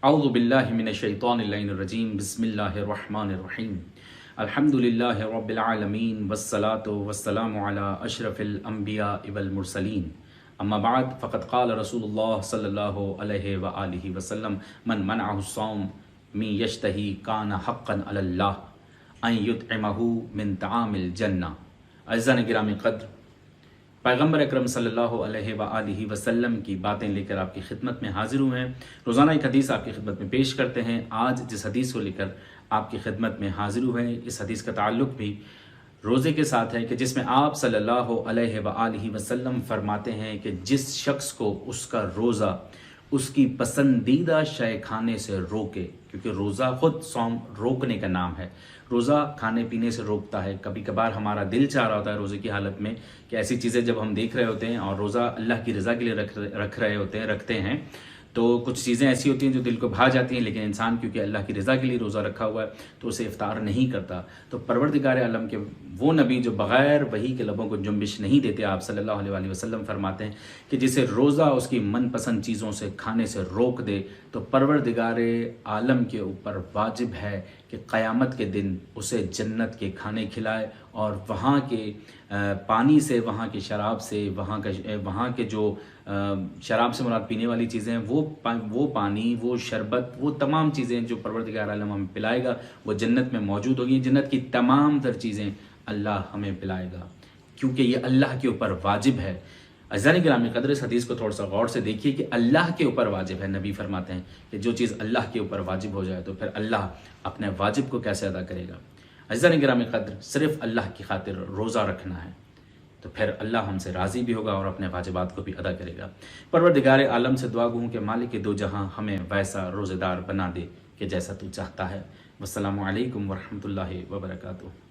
اعوذ باللہ من الشیطان الرجیم بسم اللہ الرحمن الرحیم الحمدللہ رب العالمین والصلاة والسلام علی اشرف الانبیاء والمرسلین اما بعد فقد قال رسول اللہ صلی اللہ علیہ وآلہ وسلم من منعہ الصوم من یشتہی کان حقا علی اللہ ان یطعمہ من طعام الجنہ۔ عزیزان گرامی قدر، پیغمبر اکرم صلی اللہ علیہ وآلہ وسلم کی باتیں لے کر آپ کی خدمت میں حاضر ہوئے ہیں۔ روزانہ ایک حدیث آپ کی خدمت میں پیش کرتے ہیں۔ آج جس حدیث کو لے کر آپ کی خدمت میں حاضر ہوئے ہیں، اس حدیث کا تعلق بھی روزے کے ساتھ ہے، کہ جس میں آپ صلی اللہ علیہ وآلہ وسلم فرماتے ہیں کہ جس شخص کو اس کا روزہ اس کی پسندیدہ شے کھانے سے روکے، کیونکہ روزہ خود صوم روکنے کا نام ہے۔ روزہ کھانے پینے سے روکتا ہے۔ کبھی کبھار ہمارا دل چاہ رہا ہوتا ہے روزے کی حالت میں کہ ایسی چیزیں جب ہم دیکھ رہے ہوتے ہیں اور روزہ اللہ کی رضا کے لیے رکھتے ہیں تو کچھ چیزیں ایسی ہوتی ہیں جو دل کو بھا جاتی ہیں، لیکن انسان کیونکہ اللہ کی رضا کے لیے روزہ رکھا ہوا ہے تو اسے افطار نہیں کرتا۔ تو پروردگار عالم کے وہ نبی جو بغیر وحی کے لبوں کو جنبش نہیں دیتے، آپ صلی اللہ علیہ وآلہ وسلم فرماتے ہیں کہ جسے روزہ اس کی من پسند چیزوں سے کھانے سے روک دے تو پروردگار عالم کے اوپر واجب ہے کہ قیامت کے دن اسے جنت کے کھانے کھلائے، اور وہاں کے پانی سے، وہاں کے شراب سے، وہاں کے جو شراب سے مراد پینے والی چیزیں ہیں، وہ پانی، وہ شربت، وہ تمام چیزیں جو پروردگار عالم ہمیں پلائے گا وہ جنت میں موجود ہوگی۔ جنت کی تمام تر چیزیں اللہ ہمیں پلائے گا، کیونکہ یہ اللہ کے اوپر واجب ہے۔ عزیزان گرامی قدر، اس حدیث کو تھوڑا سا غور سے دیکھیے کہ اللہ کے اوپر واجب ہے۔ نبی فرماتے ہیں کہ جو چیز اللہ کے اوپر واجب ہو جائے تو پھر اللہ اپنے واجب کو کیسے ادا کرے گا۔ عزیزان گرامی قدر، صرف اللہ کی خاطر روزہ رکھنا ہے تو پھر اللہ ہم سے راضی بھی ہوگا اور اپنے واجبات کو بھی ادا کرے گا۔ پروردگار عالم سے دعا گو کہ مالک دو جہاں ہمیں ویسا روزے دار بنا دے کہ جیسا تو چاہتا ہے۔ والسلام علیکم ورحمۃ اللہ وبرکاتہ۔